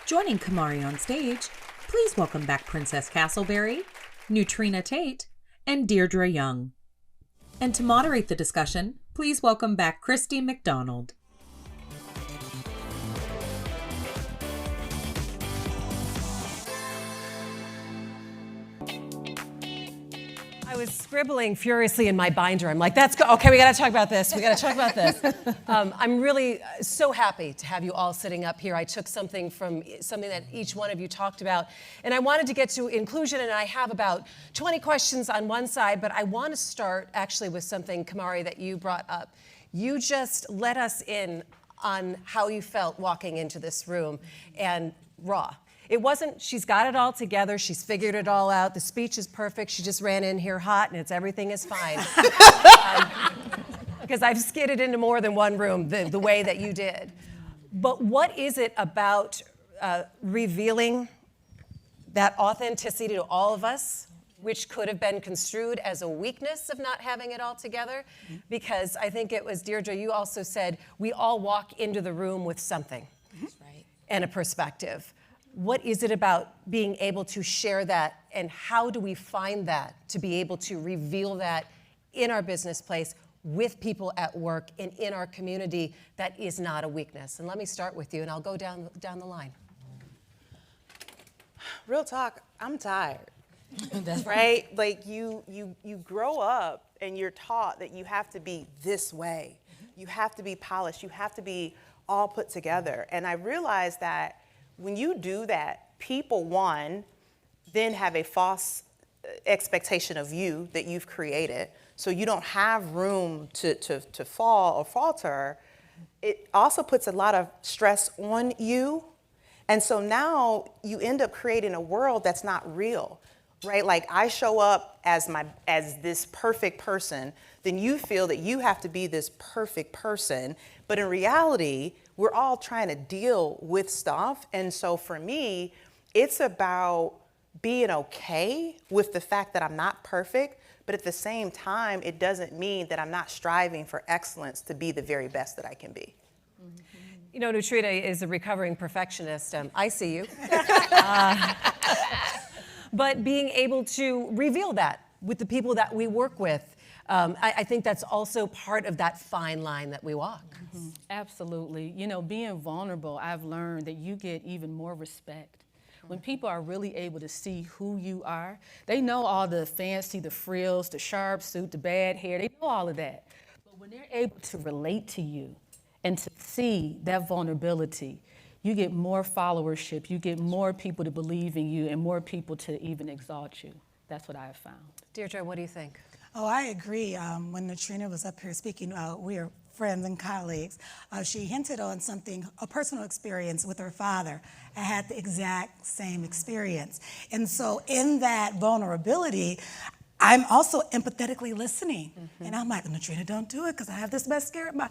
Joining KimArie on stage, please welcome back Princess Castleberry, Nutrena Tate, and Deirdre Young. And to moderate the discussion, please welcome back Christy McDonald. I was scribbling furiously in my binder. I'm like, that's okay, we gotta talk about this. I'm really so happy to have you all sitting up here. I took something that each one of you talked about, and I wanted to get to inclusion, and I have about 20 questions on one side, but I want to start actually with something, KimArie, that you brought up. You just let us in on how you felt walking into this room, and raw. It wasn't, she's got it all together, she's figured it all out, the speech is perfect, she just ran in here hot and everything is fine. Because I've skidded into more than one room the way that you did. But what is it about revealing that authenticity to all of us, which could have been construed as a weakness of not having it all together? Because I think it was, Deirdre, you also said, we all walk into the room with something. That's right. And a perspective. What is it about being able to share that, and how do we find that to be able to reveal that in our business place, with people at work, and in our community that is not a weakness? And let me start with you, and I'll go down the line. Real talk, I'm tired. That's right. Like you grow up and you're taught that you have to be this way. You have to be polished. You have to be all put together. And I realized that when you do that, people, one, then have a false expectation of you that you've created, so you don't have room to fall or falter. It also puts a lot of stress on you. And so now you end up creating a world that's not real, right? Like, I show up as this perfect person, then you feel that you have to be this perfect person. But in reality, we're all trying to deal with stuff. And so for me, it's about being okay with the fact that I'm not perfect, but at the same time, it doesn't mean that I'm not striving for excellence to be the very best that I can be. You know, Nutrena is a recovering perfectionist. I see you. But being able to reveal that with the people that we work with, I think that's also part of that fine line that we walk. Mm-hmm. Absolutely. You know, being vulnerable, I've learned that you get even more respect. When people are really able to see who you are, they know all the fancy, the frills, the sharp suit, the bad hair, they know all of that. But when they're able to relate to you and to see that vulnerability, you get more followership, you get more people to believe in you, and more people to even exalt you. That's what I have found. Deirdre, what do you think? Oh, I agree. When Nutrena was up here speaking, we are friends and colleagues. She hinted on something, a personal experience with her father. I had the exact same experience. And so in that vulnerability, I'm also empathetically listening. Mm-hmm. And I'm like, Nutrena, don't do it, because I have this mascara. My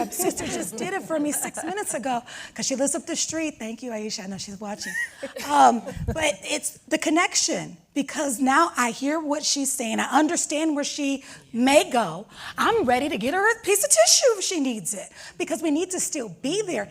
sister just did it for me 6 minutes ago, because she lives up the street. Thank you, Aisha. I know she's watching. But it's the connection, because now I hear what she's saying. I understand where she may go. I'm ready to get her a piece of tissue if she needs it, because we need to still be there.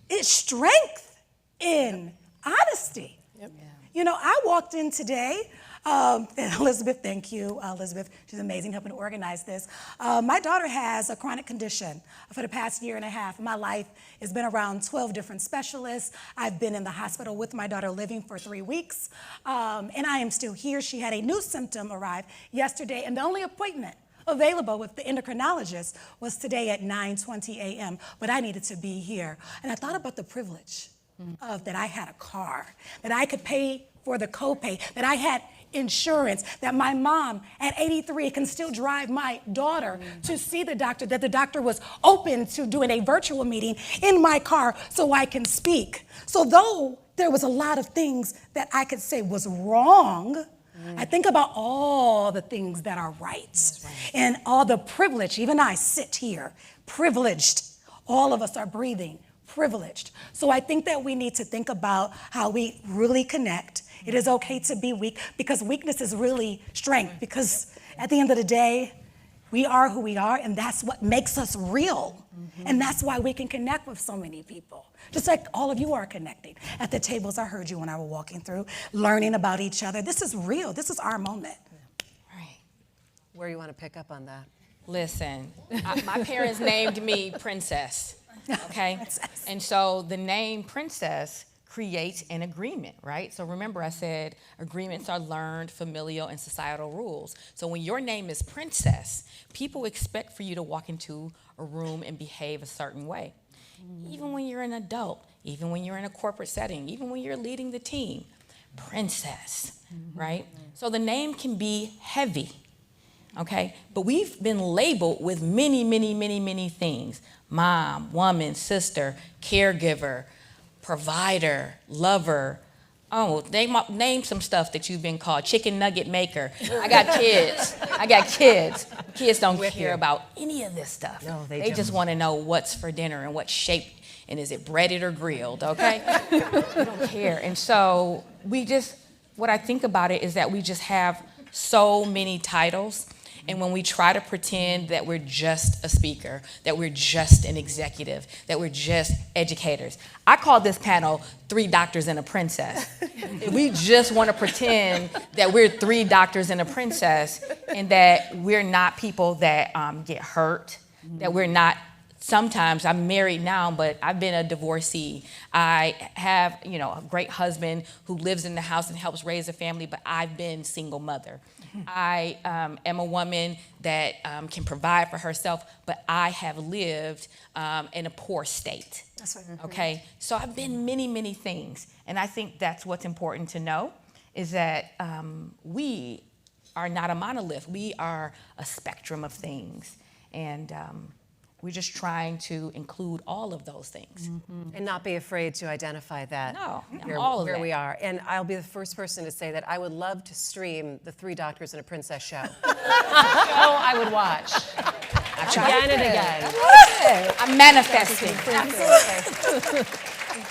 It's strength in honesty. Yep. Yeah. You know, I walked in today, and Elizabeth, thank you, Elizabeth. She's amazing helping to organize this. My daughter has a chronic condition for the past year and a half. My life has been around 12 different specialists. I've been in the hospital with my daughter living for 3 weeks, and I am still here. She had a new symptom arrive yesterday, and the only appointment available with the endocrinologist was today at 9:20 a.m., but I needed to be here. And I thought about the privilege of that I had a car, that I could pay for the copay, that I had insurance, that my mom at 83 can still drive my daughter to see the doctor, that the doctor was open to doing a virtual meeting in my car so I can speak. So though there was a lot of things that I could say was wrong, I think about all the things that are right, and all the privilege. Even I sit here, privileged. All of us are breathing, privileged. So I think that we need to think about how we really connect. It is okay to be weak, because weakness is really strength, because at the end of the day, We are who we are, and that's what makes us real. And that's why we can connect with so many people. Just like all of you are connecting. At the tables, I heard you when I was walking through, learning about each other. This is real. This is our moment. Right. Where you want to pick up on that? Listen, my parents named me Princess, okay? Princess. And so the name Princess creates an agreement, right? So remember I said agreements are learned, familial, and societal rules. So when your name is Princess, people expect for you to walk into a room and behave a certain way. Even when you're an adult, even when you're in a corporate setting, even when you're leading the team, Princess, right? So the name can be heavy. Okay, but we've been labeled with many, many, many, many things. Mom, woman, sister, caregiver, provider, lover. Oh, name some stuff that you've been called. Chicken nugget maker. I got kids. Kids don't care about any of this stuff. No, they They just want to know what's for dinner and what shape, and is it breaded or grilled, okay? They don't care. And so what I think about it is that we just have so many titles. And when we try to pretend that we're just a speaker, that we're just an executive, that we're just educators. I call this panel 3 Doctors and a Princess. We just want to pretend that we're 3 doctors and a princess, and that we're not people that get hurt, that we're not. Sometimes I'm married now, but I've been a divorcee. I have, a great husband who lives in the house and helps raise a family, but I've been single mother. I am a woman that can provide for herself, but I have lived in a poor state. That's right. Okay, so I've been many, many things, and I think that's what's important to know, is that we are not a monolith. We are a spectrum of things, and we're just trying to include all of those things. And not be afraid to identify that. No, where, all of where that. we are. And I'll be the first person to say that I would love to stream the 3 Doctors and a Princess show. I would watch. Again and again. I'm manifesting.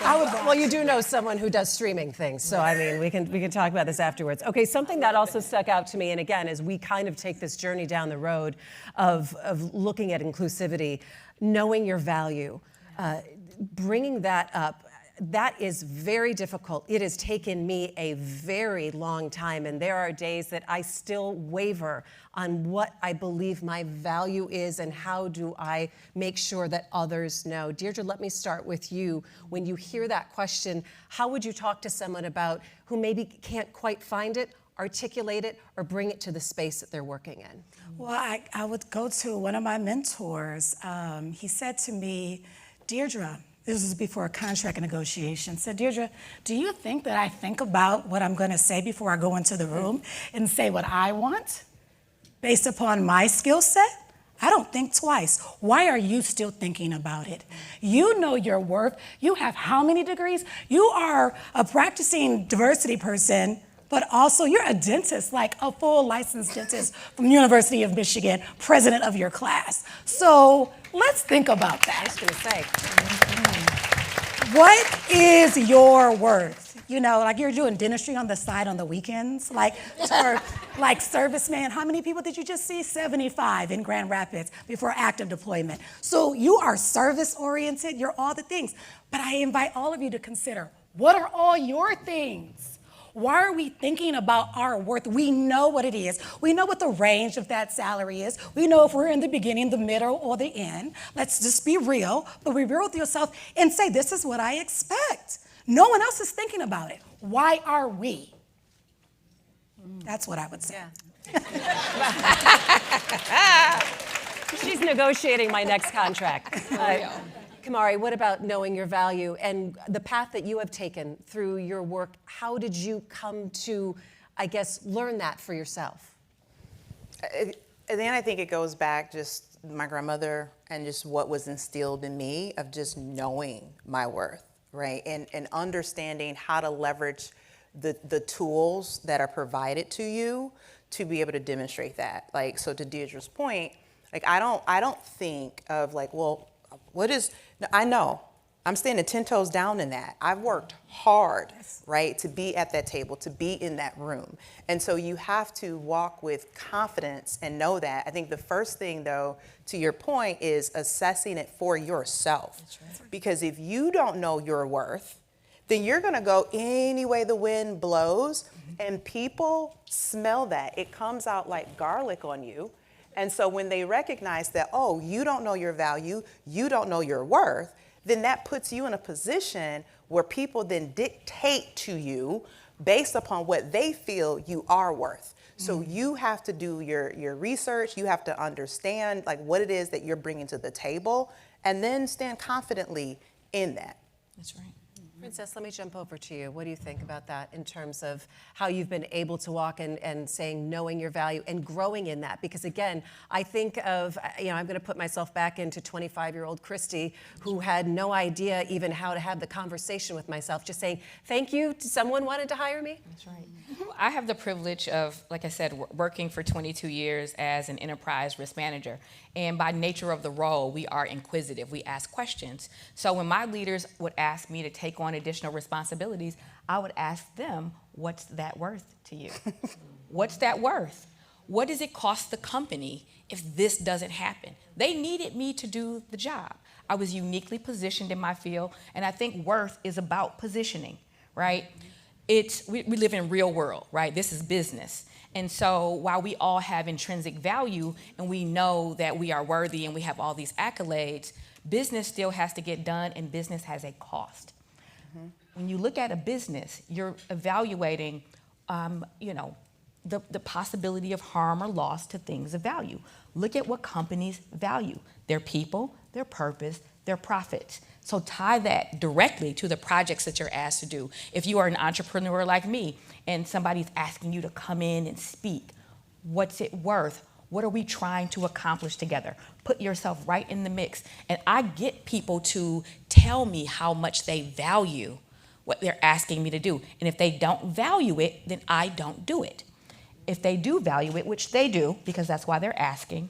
Well, you do know someone who does streaming things, so I mean, we can talk about this afterwards. Okay, something that also stuck out to me, and again, as we kind of take this journey down the road of looking at inclusivity, knowing your value, bringing that up. That is very difficult. It has taken me a very long time, and there are days that I still waver on what I believe my value is and how do I make sure that others know. Deirdre, let me start with you. When you hear that question, how would you talk to someone about who maybe can't quite find it, articulate it, or bring it to the space that they're working in? Well, I would go to one of my mentors. He said to me, Deirdre, this was before a contract negotiation, said, Deirdre, do you think that I think about what I'm going to say before I go into the room and say what I want based upon my skill set? I don't think twice. Why are you still thinking about it? You know your worth. You have how many degrees? You are a practicing diversity person, but also you're a dentist, like a full licensed dentist from the University of Michigan, president of your class. So let's think about that. I was going to say. What is your worth? Like you're doing dentistry on the side on the weekends, or like serviceman. How many people did you just see? 75 in Grand Rapids before active deployment. So you are service oriented, you're all the things. But I invite all of you to consider, what are all your things? Why are we thinking about our worth? We know what it is. We know what the range of that salary is. We know if we're in the beginning, the middle, or the end. Let's just be real, but be real with yourself and say, this is what I expect. No one else is thinking about it. Why are we? That's what I would say. Yeah. She's negotiating my next contract. KimArie, what about knowing your value and the path that you have taken through your work? How did you come to, I guess, learn that for yourself? And then I think it goes back just my grandmother and just what was instilled in me of just knowing my worth, right? And understanding how to leverage the tools that are provided to you to be able to demonstrate that. Like, so to Deirdre's point, like I don't think of like, well, what is, I know I'm standing 10 toes down in that. I've worked hard, right, to be at that table, to be in that room. And so you have to walk with confidence and know that. I think the first thing, though, to your point, is assessing it for yourself. That's right. Because if you don't know your worth, then you're going to go any way the wind blows, and people smell that. It comes out like garlic on you. And so when they recognize that, oh, you don't know your value, you don't know your worth, then that puts you in a position where people then dictate to you based upon what they feel you are worth. So you have to do your research, you have to understand like what it is that you're bringing to the table, and then stand confidently in that. That's right. Princess, let me jump over to you. What do you think about that in terms of how you've been able to walk and saying, knowing your value and growing in that? Because again, I think of, I'm going to put myself back into 25-year-old Christy, who had no idea even how to have the conversation with myself, just saying, thank you, someone wanted to hire me? That's right. I have the privilege of, like I said, working for 22 years as an enterprise risk manager. And by nature of the role, we are inquisitive. We ask questions. So when my leaders would ask me to take on additional responsibilities, I would ask them, what's that worth to you? What's that worth? What does it cost the company if this doesn't happen? They needed me to do the job. I was uniquely positioned in my field, and I think worth is about positioning, right? We live in real world, right? This is business. And so while we all have intrinsic value and we know that we are worthy and we have all these accolades, business still has to get done, and business has a cost. When you look at a business, you're evaluating, the possibility of harm or loss to things of value. Look at what companies value: their people, their purpose, their profits. So tie that directly to the projects that you're asked to do. If you are an entrepreneur like me and somebody's asking you to come in and speak, what's it worth? What are we trying to accomplish together? Put yourself right in the mix. And I get people to tell me how much they value what they're asking me to do. And if they don't value it, then I don't do it. If they do value it, which they do, because that's why they're asking,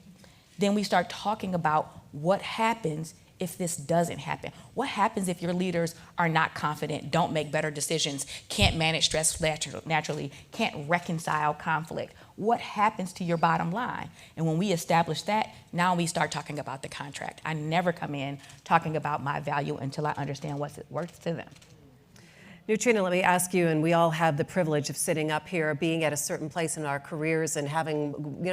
then we start talking about what happens if this doesn't happen. What happens if your leaders are not confident, don't make better decisions, can't manage stress naturally, can't reconcile conflict? What happens to your bottom line? And when we establish that, now we start talking about the contract. I never come in talking about my value until I understand what's worth to them. Nutrena, let me ask you, and we all have the privilege of sitting up here, being at a certain place in our careers and having,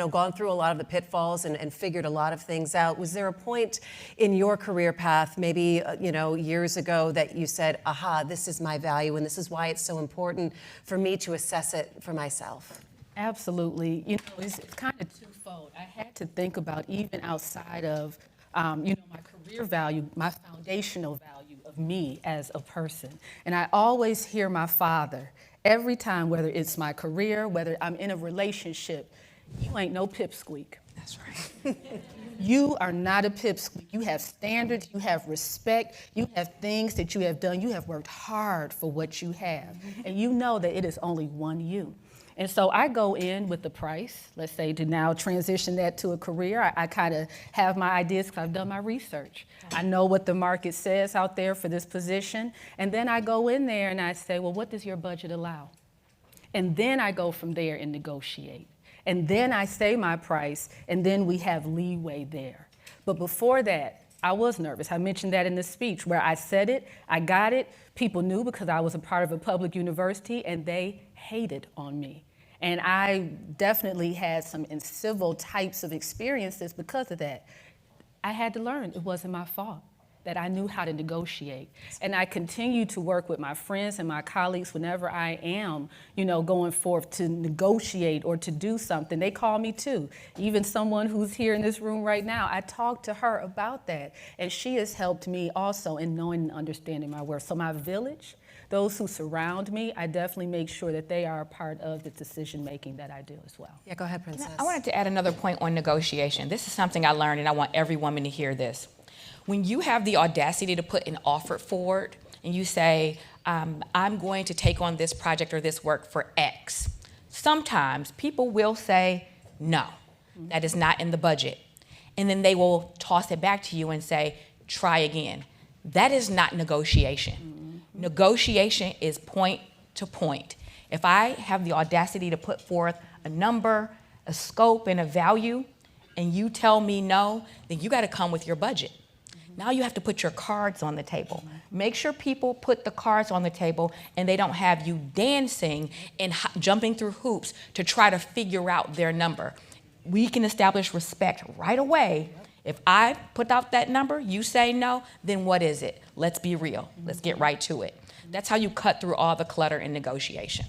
gone through a lot of the pitfalls and figured a lot of things out. Was there a point in your career path, maybe, years ago, that you said, aha, this is my value and this is why it's so important for me to assess it for myself? Absolutely. It's kind of twofold. I had to think about, even outside of, my career value, my foundational value of me as a person. And I always hear my father, every time, whether it's my career, whether I'm in a relationship, you ain't no pipsqueak. That's right. You are not a pipsqueak. You have standards, you have respect, you have things that you have done. You have worked hard for what you have. And you know that it is only one you. And so I go in with the price, let's say, to now transition that to a career. I kind of have my ideas because I've done my research. I know what the market says out there for this position. And then I go in there and I say, well, what does your budget allow? And then I go from there and negotiate. And then I say my price, and then we have leeway there. But before that, I was nervous. I mentioned that in the speech where I said it, I got it. People knew because I was a part of a public university, and they hated on me. And I definitely had some civil types of experiences because of that. I had to learn it wasn't my fault, that I knew how to negotiate. And I continue to work with my friends and my colleagues whenever I am, going forth to negotiate or to do something. They call me too. Even someone who's here in this room right now, I talked to her about that. And she has helped me also in knowing and understanding my worth. So my village, those who surround me, I definitely make sure that they are a part of the decision-making that I do as well. Yeah, go ahead, Princess. I wanted to add another point on negotiation. This is something I learned, and I want every woman to hear this. When you have the audacity to put an offer forward and you say, I'm going to take on this project or this work for X, sometimes people will say, no, that is not in the budget. And then they will toss it back to you and say, try again. That is not negotiation. Negotiation is point to point. If I have the audacity to put forth a number, a scope, and a value, and you tell me no, then you got to come with your budget. Now you have to put your cards on the table. Make sure people put the cards on the table and they don't have you dancing and jumping through hoops to try to figure out their number. We can establish respect right away. If I put out that number, you say no, then what is it? Let's be real. Let's get right to it. That's how you cut through all the clutter in negotiation.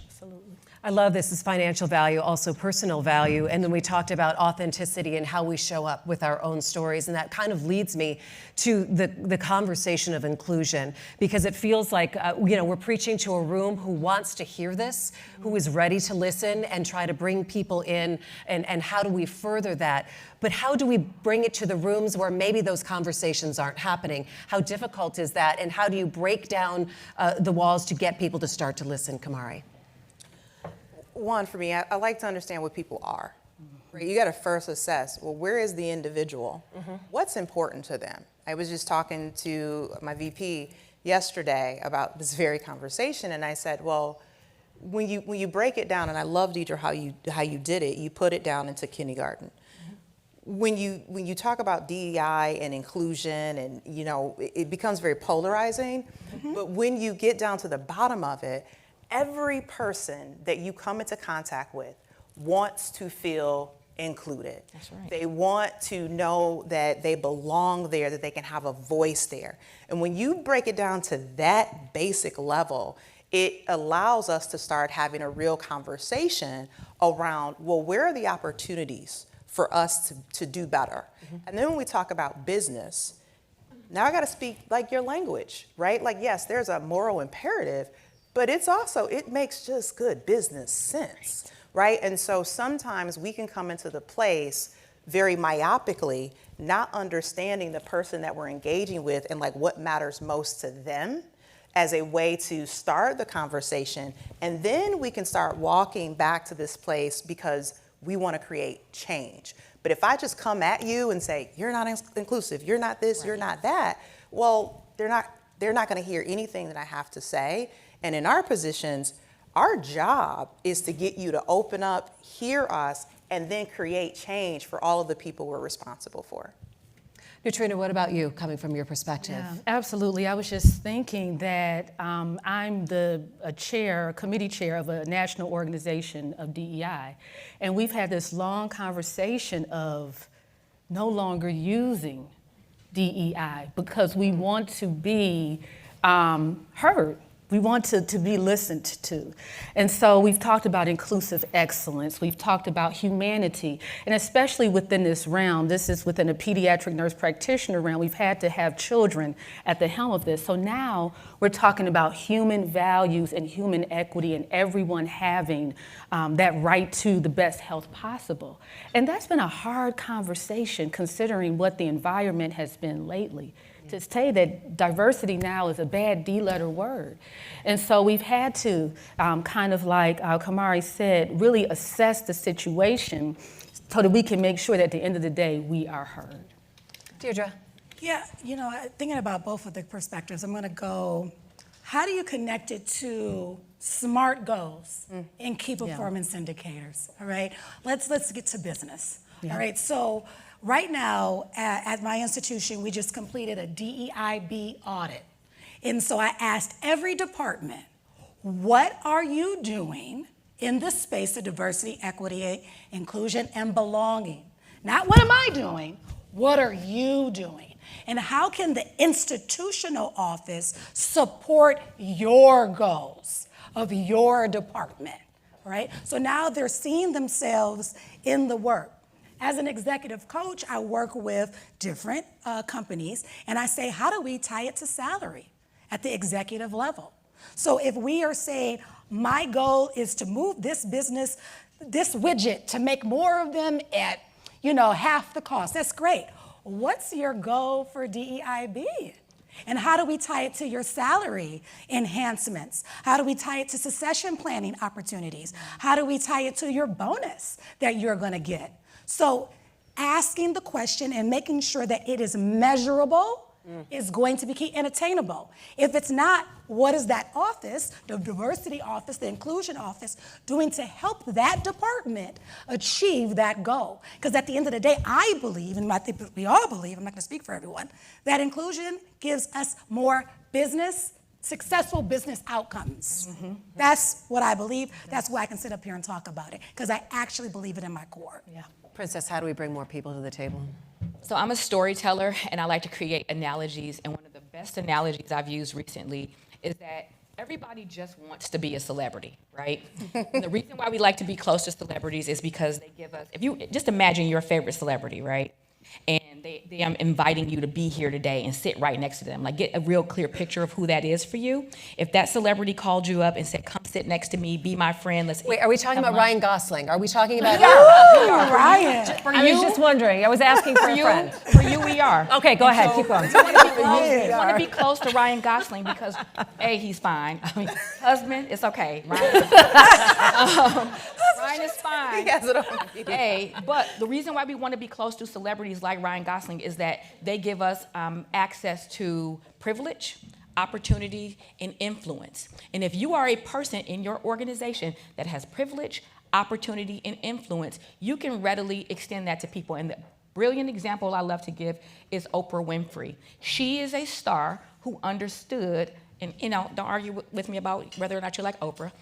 I love this is financial value, also personal value. And then we talked about authenticity and how we show up with our own stories. And that kind of leads me to the conversation of inclusion, because it feels like, we're preaching to a room who wants to hear this, who is ready to listen and try to bring people in. And how do we further that? But how do we bring it to the rooms where maybe those conversations aren't happening? How difficult is that? And how do you break down the walls to get people to start to listen, KimArie? One, for me, I like to understand what people are. Right? You got to first assess, well, where is the individual? What's important to them? I was just talking to my VP yesterday about this very conversation, and I said, well, when you break it down, and I love, Deirdre, how you did it, you put it down into kindergarten. When you talk about DEI and inclusion, and it becomes very polarizing, but when you get down to the bottom of it, every person that you come into contact with wants to feel included. That's right. They want to know that they belong there, that they can have a voice there. And when you break it down to that basic level, it allows us to start having a real conversation around, well, where are the opportunities for us to do better? And then when we talk about business, now I got to speak like your language, right? Like, yes, there's a moral imperative, but it makes just good business sense, right? And so sometimes we can come into the place very myopically, not understanding the person that we're engaging with and like what matters most to them as a way to start the conversation. And then we can start walking back to this place because we want to create change. But if I just come at you and say, you're not inclusive, you're not this, you're not that, well, they're not going to hear anything that I have to say. And in our positions, our job is to get you to open up, hear us, and then create change for all of the people we're responsible for. Nutrena, what about you, coming from your perspective? Yeah, absolutely. I was just thinking that I'm a committee chair of a national organization of DEI. And we've had this long conversation of no longer using DEI because we want to be heard. We want to be listened to. And so we've talked about inclusive excellence. We've talked about humanity. And especially within this realm, this is within a pediatric nurse practitioner realm, we've had to have children at the helm of this. So now we're talking about human values and human equity and everyone having that right to the best health possible. And that's been a hard conversation considering what the environment has been lately. To say that diversity now is a bad D-letter word. And so we've had to kind of like KimArie said, really assess the situation so that we can make sure that at the end of the day, we are heard. Deirdre? Yeah, thinking about both of the perspectives, I'm gonna go, how do you connect it to SMART goals and key performance indicators, all right? Let's get to business, all right? So right now, at my institution, we just completed a DEIB audit. And so I asked every department, what are you doing in the space of diversity, equity, inclusion, and belonging? Not what am I doing, what are you doing? And how can the institutional office support your goals of your department, right? So now they're seeing themselves in the work. As an executive coach, I work with different companies, and I say, how do we tie it to salary at the executive level? So if we are saying, my goal is to move this business, this widget, to make more of them at, half the cost, that's great. What's your goal for DEIB? And how do we tie it to your salary enhancements? How do we tie it to succession planning opportunities? How do we tie it to your bonus that you're going to get? So asking the question and making sure that it is measurable is going to be key and attainable. If it's not, what is that office, the diversity office, the inclusion office, doing to help that department achieve that goal? Because at the end of the day, I believe, and I think we all believe, I'm not going to speak for everyone, that inclusion gives us more successful business outcomes. That's what I believe. That's why I can sit up here and talk about it, because I actually believe it in my core. Yeah. Princess, how do we bring more people to the table? So I'm a storyteller, and I like to create analogies, and one of the best analogies I've used recently is that everybody just wants to be a celebrity, right? And the reason why we like to be close to celebrities is because they give us, if you just imagine your favorite celebrity, right? And they are inviting you to be here today and sit right next to them. Like, get a real clear picture of who that is for you. If that celebrity called you up and said, come sit next to me, be my friend, let's Wait, are we talking about Ryan Gosling? Are we talking about Ryan. I was just wondering. I was asking for a friend. For you, we are. Okay, go ahead. Keep going. We want to be close to Ryan Gosling because, A, he's fine. I mean, husband, it's okay. Ryan is fine. He has it on video. A, but the reason why we want to be close to celebrities like Ryan Gosling is that they give us access to privilege, opportunity, and influence. And if you are a person in your organization that has privilege, opportunity, and influence, you can readily extend that to people. And the brilliant example I love to give is Oprah Winfrey. She is a star who understood, and don't argue with me about whether or not you like Oprah,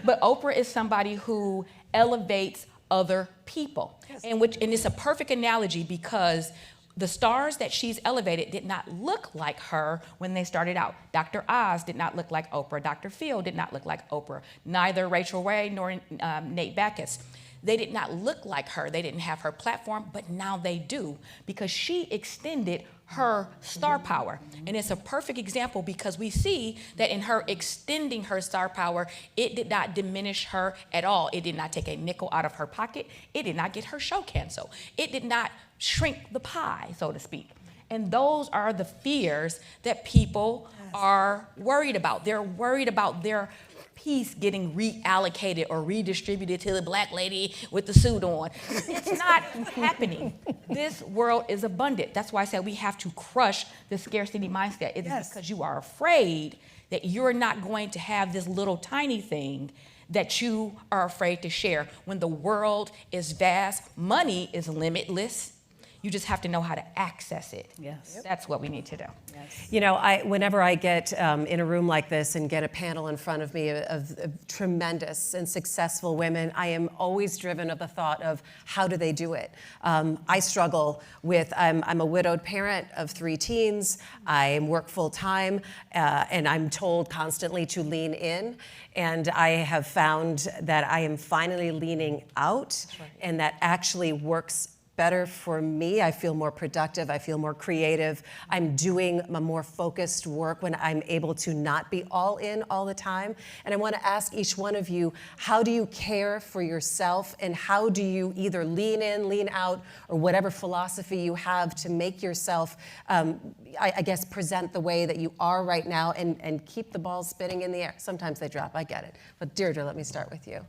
but Oprah is somebody who elevates other people. Yes. And it's a perfect analogy because the stars that she's elevated did not look like her when they started out. Dr. Oz did not look like Oprah. Dr. Phil did not look like Oprah. Neither Rachel Ray nor Nate Backus. They did not look like her. They didn't have her platform, but now they do because she extended her star power. And it's a perfect example because we see that in her extending her star power, it did not diminish her at all. It did not take a nickel out of her pocket. It did not get her show canceled. It did not shrink the pie, so to speak. And those are the fears that people are worried about. They're worried about their piece getting reallocated or redistributed to the black lady with the suit on. It's not happening. This world is abundant. That's why I said we have to crush the scarcity mindset. It is because you are afraid that you're not going to have this little tiny thing that you are afraid to share. When the world is vast, money is limitless. You just have to know how to access it. Yes. That's what we need to do. Yes. You know, whenever I get in a room like this and get a panel in front of me of tremendous and successful women, I am always driven of the thought of how do they do it? I struggle with, I'm a widowed parent of 3 teens. I work full time, and I'm told constantly to lean in. And I have found that I am finally leaning out, and that actually works better for me. I feel more productive. I feel more creative. I'm doing a more focused work when I'm able to not be all in all the time. And I want to ask each one of you, how do you care for yourself and how do you either lean in, lean out, or whatever philosophy you have to make yourself, I guess, present the way that you are right now and keep the balls spinning in the air. Sometimes they drop, I get it. But Deirdre, let me start with you.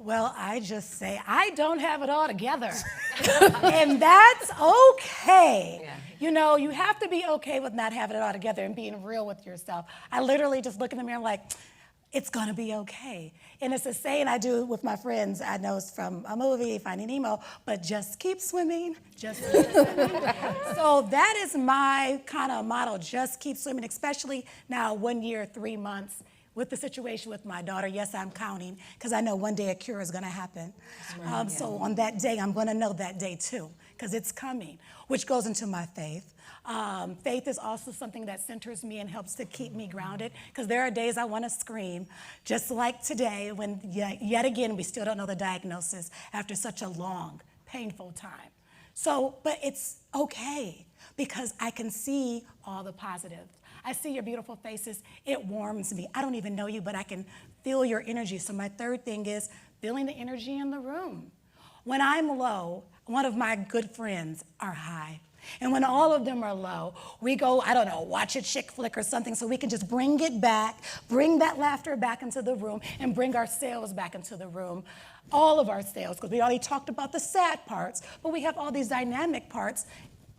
Well, I just say, I don't have it all together. And that's okay. Yeah. You know, you have to be okay with not having it all together and being real with yourself. I literally just look in the mirror like, it's gonna be okay. And it's a saying I do with my friends. I know it's from a movie, Finding Nemo, but just keep swimming, just keep swimming. So that is my kind of motto, just keep swimming, especially now 1 year, 3 months. With the situation with my daughter, yes, I'm counting, because I know one day a cure is going to happen. Right, So on that day, I'm going to know that day too, because it's coming, which goes into my faith. Faith is also something that centers me and helps to keep me grounded, because there are days I want to scream, just like today, when yet again we still don't know the diagnosis after such a long, painful time. So, but it's okay, because I can see all the positives. I see your beautiful faces. It warms me. I don't even know you, but I can feel your energy. So my third thing is feeling the energy in the room. When I'm low, one of my good friends are high. And when all of them are low, we go, I don't know, watch a chick flick or something so we can just bring it back, bring that laughter back into the room, and bring ourselves back into the room. All of ourselves, because we already talked about the sad parts, but we have all these dynamic parts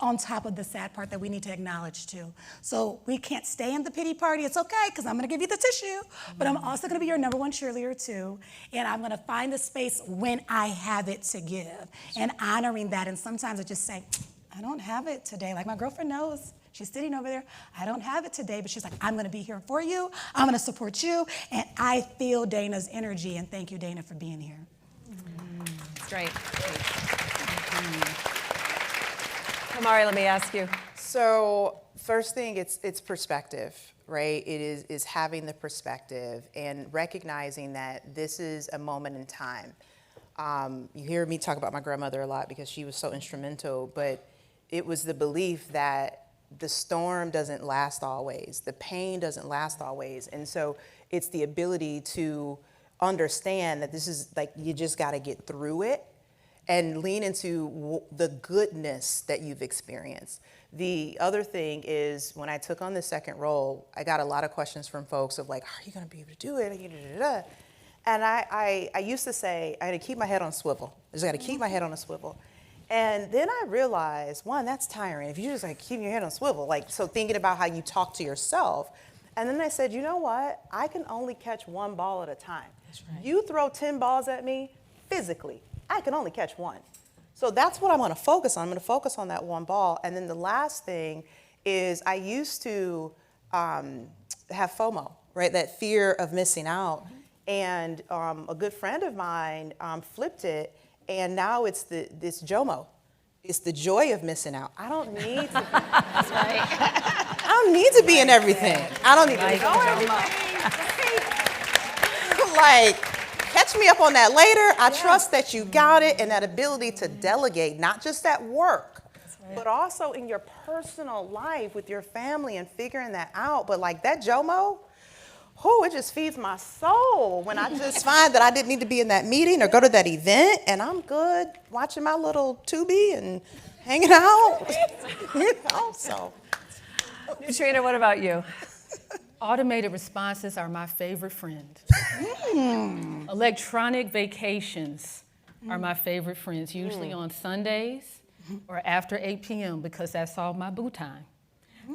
on top of the sad part that we need to acknowledge too. So we can't stay in the pity party. It's okay, because I'm gonna give you the tissue, but I'm also gonna be your number one cheerleader too. And I'm gonna find the space when I have it to give and honoring that. And sometimes I just say, I don't have it today. Like my girlfriend knows. She's sitting over there. I don't have it today, but she's like, I'm gonna be here for you. I'm gonna support you. And I feel Dana's energy, and thank you, Dana, for being here. Great. KimArie, let me ask you. So first thing, it's perspective, right? It is having the perspective and recognizing that this is a moment in time. You hear me talk about my grandmother a lot because she was so instrumental, but it was the belief that the storm doesn't last always. The pain doesn't last always. And so it's the ability to understand that this is like, you just got to get through it and lean into the goodness that you've experienced. The other thing is, when I took on the second role, I got a lot of questions from folks of like, are you going to be able to do it? And I used to say, I got to keep my head on a swivel. I just got to keep my head on a swivel. And then I realized, one, that's tiring. If you just like keep your head on a swivel, like, so thinking about how you talk to yourself. And then I said, you know what? I can only catch one ball at a time. That's right. You throw 10 balls at me, physically, I can only catch one. So that's what I'm gonna focus on. I'm gonna focus on that one ball. And then the last thing is, I used to have FOMO, right? That fear of missing out. And a good friend of mine flipped it. And now it's this JOMO. It's the joy of missing out. I don't need to be. That's right. I don't need to be in everything. I don't need to go everything. Like, catch me up on that later. I trust that you got it, and that ability to delegate, not just at work, but also in your personal life with your family and figuring that out. But like that JOMO, it just feeds my soul when I just find that I didn't need to be in that meeting or go to that event, and I'm good watching my little Tubi and hanging out. So. Nutrena, what about you? Automated responses are my favorite friend. Electronic vacations are my favorite friends, usually on Sundays or after 8 p.m. because that's all my boo time.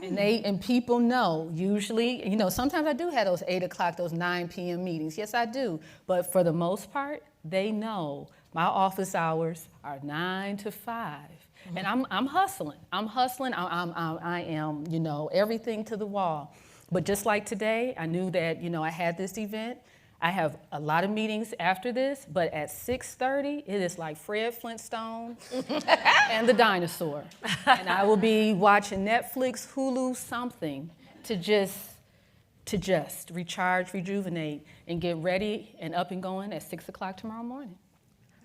And people know, usually, sometimes I do have those 8 o'clock, those 9 p.m. meetings. Yes, I do. But for the most part, they know my office hours are 9 to 5. And I'm hustling. I am, everything to the wall. But just like today, I knew that, I had this event. I have a lot of meetings after this, but at 6:30, it is like Fred Flintstone and the dinosaur. And I will be watching Netflix, Hulu, something to just recharge, rejuvenate, and get ready and up and going at 6 o'clock tomorrow morning.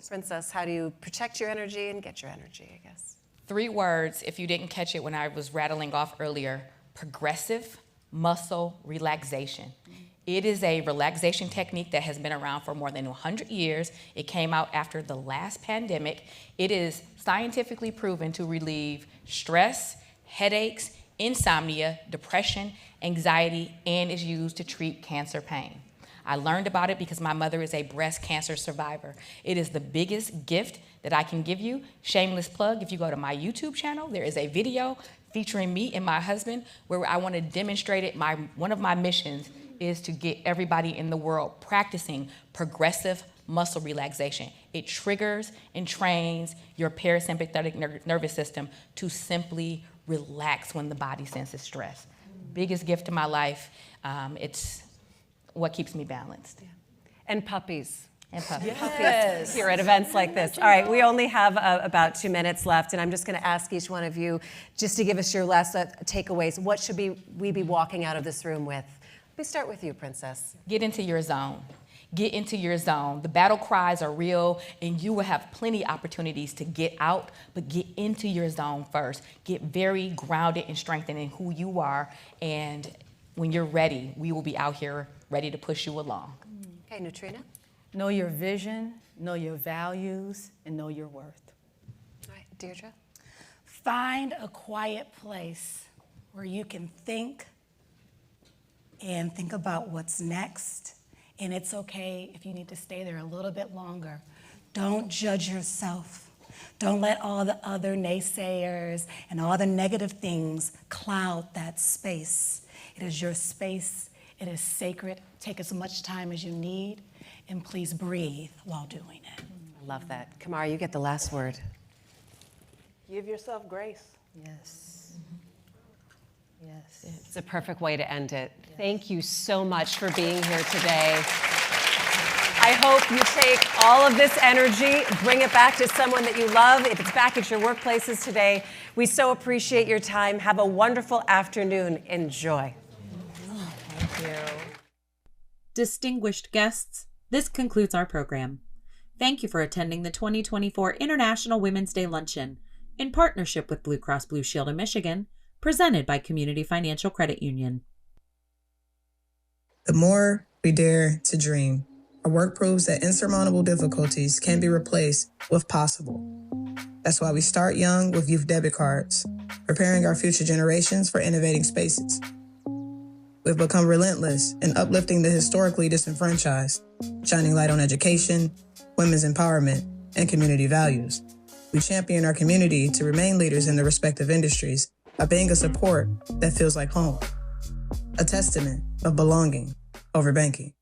Princess, how do you protect your energy and get your energy, I guess? 3 words, if you didn't catch it when I was rattling off earlier: progressive muscle relaxation. It is a relaxation technique that has been around for more than 100 years. It came out after the last pandemic. It is scientifically proven to relieve stress, headaches, insomnia, depression, anxiety, and is used to treat cancer pain. I learned about it because my mother is a breast cancer survivor. It is the biggest gift that I can give you. Shameless plug, if you go to my YouTube channel, there is a video featuring me and my husband where I want to demonstrate it. One of my missions is to get everybody in the world practicing progressive muscle relaxation. It triggers and trains your parasympathetic nervous system to simply relax when the body senses stress. Biggest gift of my life. It's what keeps me balanced. Yeah. And puppies. And puppies. Yes. Here at events like this. All right, we only have about 2 minutes left, and I'm just going to ask each one of you just to give us your last takeaways. What should we be walking out of this room with? Let me start with you, Princess. Get into your zone. Get into your zone. The battle cries are real, and you will have plenty of opportunities to get out, but get into your zone first. Get very grounded and strengthened in who you are, and when you're ready, we will be out here ready to push you along. Okay, Nutrena? Know your vision, know your values, and know your worth. All right, Deirdre? Find a quiet place where you can think and think about what's next. And it's okay if you need to stay there a little bit longer. Don't judge yourself. Don't let all the other naysayers and all the negative things cloud that space. It is your space. It is sacred. Take as much time as you need, and please breathe while doing it. I love that. KimArie, you get the last word. Give yourself grace. Yes. Yes. It's a perfect way to end it. Thank you so much for being here today. I hope you take all of this energy, bring it back to someone that you love. If it's back at your workplaces today, we so appreciate your time. Have a wonderful afternoon. Enjoy. Thank you. Distinguished guests, this concludes our program. Thank you for attending the 2024 International Women's Day Luncheon in partnership with Blue Cross Blue Shield of Michigan, presented by Community Financial Credit Union. The more we dare to dream, our work proves that insurmountable difficulties can be replaced with possible. That's why we start young with youth debit cards, preparing our future generations for innovating spaces. We've become relentless in uplifting the historically disenfranchised, shining light on education, women's empowerment, and community values. We champion our community to remain leaders in their respective industries by being a support that feels like home, a testament of belonging over banking.